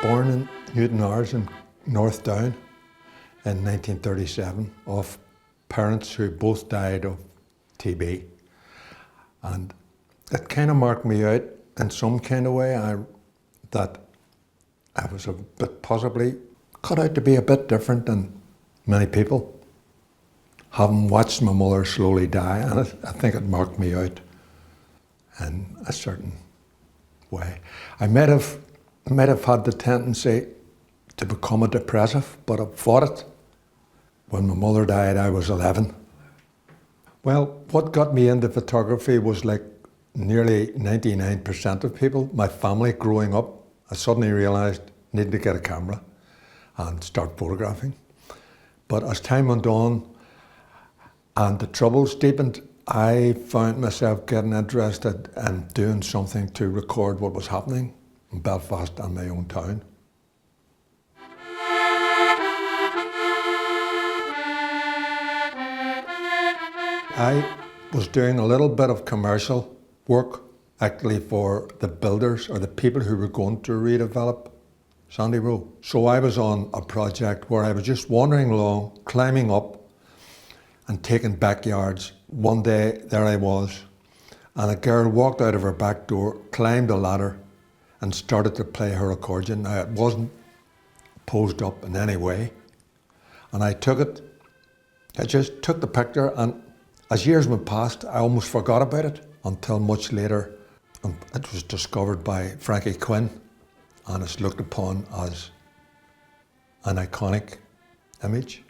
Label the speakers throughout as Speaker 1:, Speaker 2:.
Speaker 1: born in Newtonards in North Down in 1937 of parents who both died of TB. And it kind of marked me out in some kind of way that I was a bit possibly cut out to be a bit different than many people. Having watched my mother slowly die, and I think it marked me out in a certain way. I might have had the tendency to become a depressive, but I fought it. When my mother died, I was 11. Well, what got me into photography was like nearly 99% of people. My family growing up, I suddenly realised I needed to get a camera and start photographing. But as time went on and the troubles deepened, I found myself getting interested in doing something to record what was happening in Belfast and my own town. I was doing a little bit of commercial work actually for the builders or the people who were going to redevelop Sandy Row. So I was on a project where I was just wandering along, climbing up and taking backyards. One day there I was, and a girl walked out of her back door, climbed a ladder and started to play her accordion. Now it wasn't posed up in any way. And I took it, I just took the picture, and as years went past, I almost forgot about it until much later. It was discovered by Frankie Quinn, and it's looked upon as an iconic image.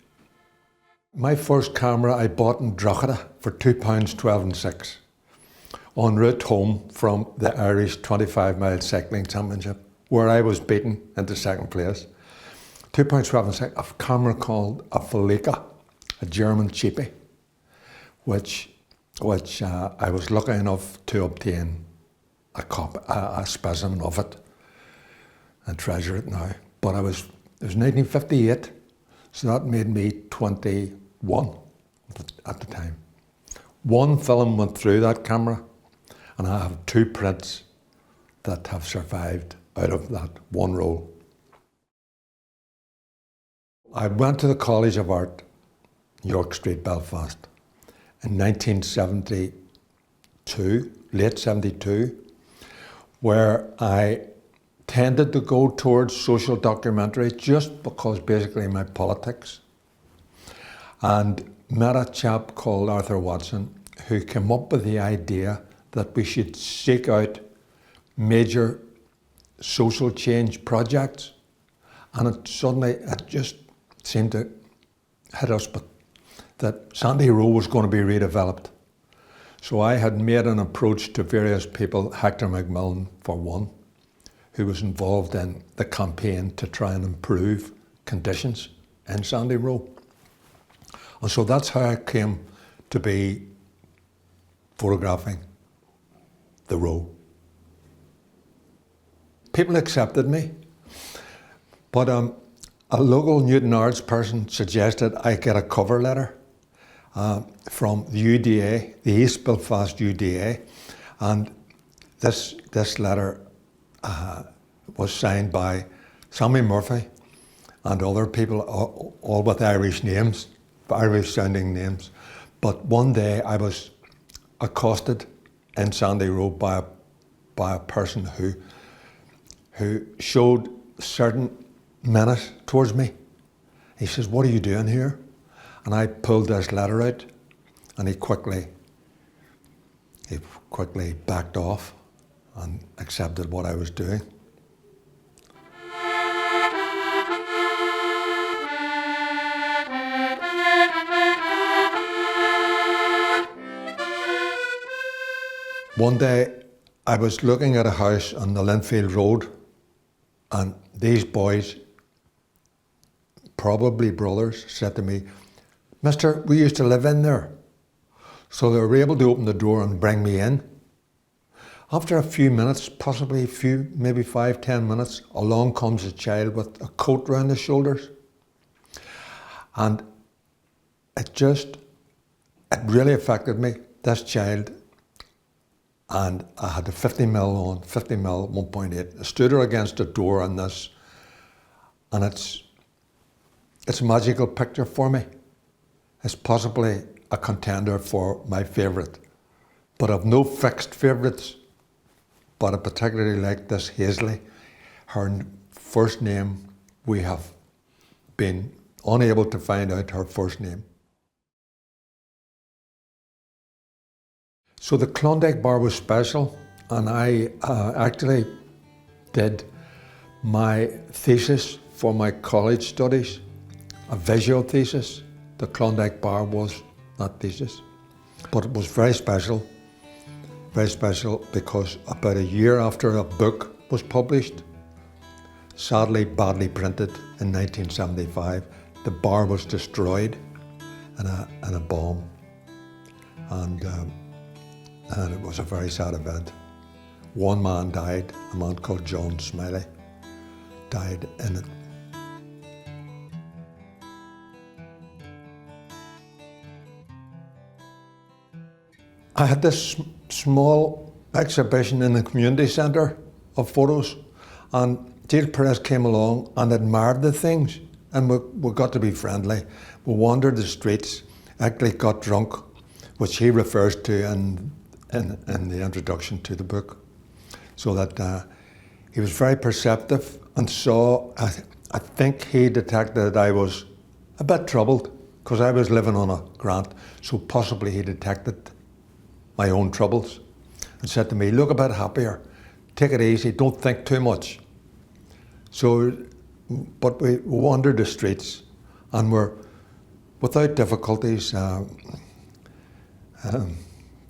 Speaker 1: My first camera I bought in Drogheda for £2.12 en route home from the Irish 25-mile cycling championship, where I was beaten into second place. £2.12, a camera called a Felica, a German cheapie, which I was lucky enough to obtain a specimen of it and treasure it now. But it was 1958, so that made me 21 at the time. One film went through that camera, and I have 2 prints that have survived out of that one roll. I went to the College of Art, York Street, Belfast, in 1972, late 72, where I tended to go towards social documentary just because basically my politics, and met a chap called Arthur Watson who came up with the idea that we should seek out major social change projects, and it just seemed to hit us, but that Sandy Row was going to be redeveloped. So I had made an approach to various people, Hector McMillan for one, who was involved in the campaign to try and improve conditions in Sandy Row. And so that's how I came to be photographing the row. People accepted me, but a local Newtonards person suggested I get a cover letter from the UDA, the East Belfast UDA, and this letter was signed by Sammy Murphy and other people, all with Irish names, Irish sounding names. But one day I was accosted in Sandy Row by a person who showed certain menace towards me. He says, "What are you doing here?" And I pulled this letter out, and he quickly backed off and accepted what I was doing. One day I was looking at a house on the Linfield Road, and these boys, probably brothers, said to me, "Mister, we used to live in there." So they were able to open the door and bring me in. After a few minutes, possibly maybe 5-10 minutes, along comes a child with a coat round his shoulders. And it really affected me, this child. And I had a 50mm on, 50mm 1.8. I stood her against the door in this and it's a magical picture for me. It's possibly a contender for my favourite, but I've no fixed favourites. But I particularly like this Hazley. Her first name, we have been unable to find out her first name. So the Klondike bar was special, and I actually did my thesis for my college studies, a visual thesis. The Klondike bar was that thesis, but it was very special because about a year after a book was published, sadly badly printed in 1975, the bar was destroyed in a bomb, and it was a very sad event. One man died, a man called John Smiley, died in it. I had this small exhibition in the community centre of photos, and Jill Perez came along and admired the things, and we got to be friendly. We wandered the streets, actually got drunk, which he refers to in the introduction to the book, so that he was very perceptive and saw, I think he detected that I was a bit troubled because I was living on a grant, so possibly he detected my own troubles and said to me, look a bit happier, take it easy, don't think too much. So, but we wandered the streets and were, without difficulties, we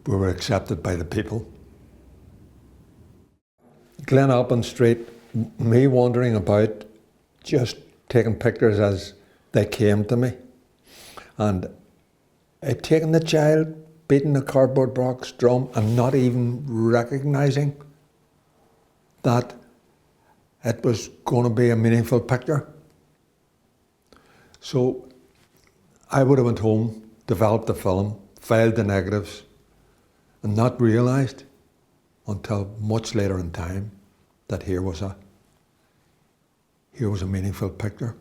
Speaker 1: were accepted by the people. Glen Alpin Street, me wandering about, just taking pictures as they came to me. And I'd taken the child, beating the cardboard box drum, and not even recognising that it was going to be a meaningful picture. So I would have went home, developed the film, filed the negatives, and not realised until much later in time that here was a meaningful picture.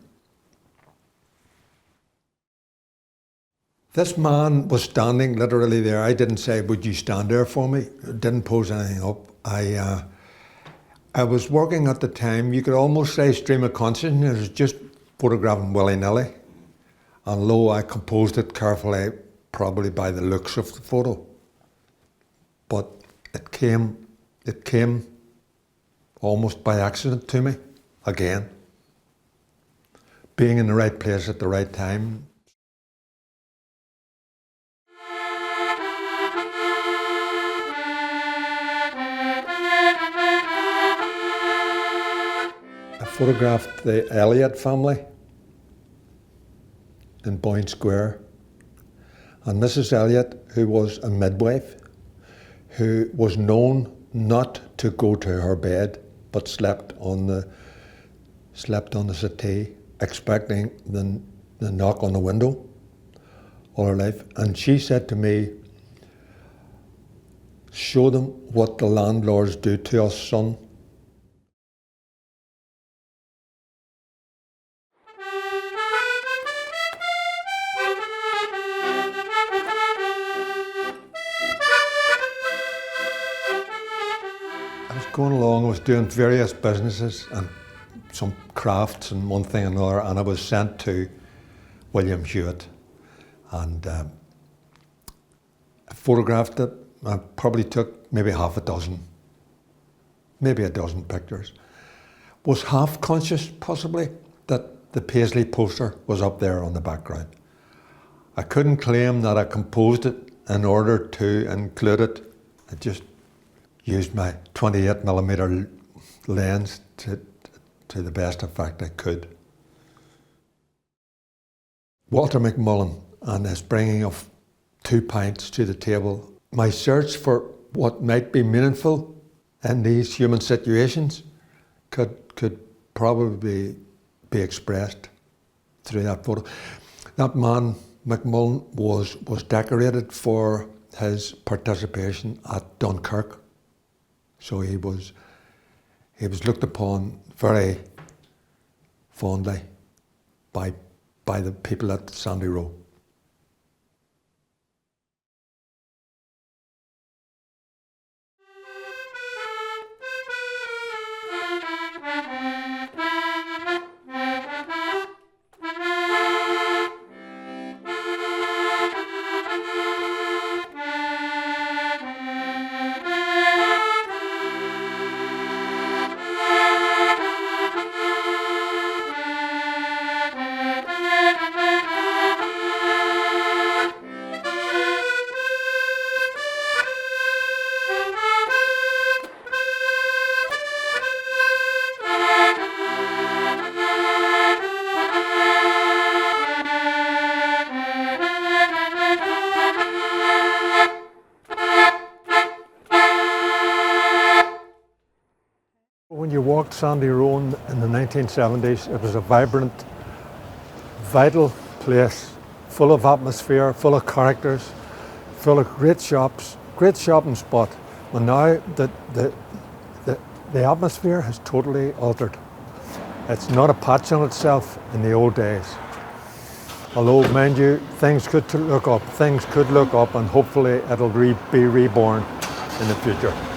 Speaker 1: This man was standing literally there. I didn't say, would you stand there for me? I didn't pose anything up. I was working at the time, you could almost say stream of consciousness. It was just photographing willy-nilly. And lo, I composed it carefully, probably by the looks of the photo. But it came almost by accident to me, again. Being in the right place at the right time. I photographed the Elliott family in Boyne Square. And Mrs. Elliott, who was a midwife, who was known not to go to her bed, but slept on the settee, expecting the knock on the window all her life. And she said to me, show them what the landlords do to us, son. I was going along, I was doing various businesses and some crafts and one thing and another, and I was sent to William Hewitt, and I photographed it. I probably took maybe half a dozen, maybe a dozen pictures. Was half conscious, possibly, that the Paisley poster was up there on the background. I couldn't claim that I composed it in order to include it. I just used my 28mm lens to the best effect I could. Walter McMullen and his bringing of 2 pints to the table. My search for what might be meaningful in these human situations could probably be expressed through that photo. That man, McMullen, was decorated for his participation at Dunkirk. So he was looked upon very fondly by the people at Sandy Row. When you walked Sandy Row in the 1970s, it was a vibrant, vital place, full of atmosphere, full of characters, full of great shops, great shopping spot. But now the atmosphere has totally altered. It's not a patch on itself in the old days. Although, mind you, things could look up, and hopefully it'll be reborn in the future.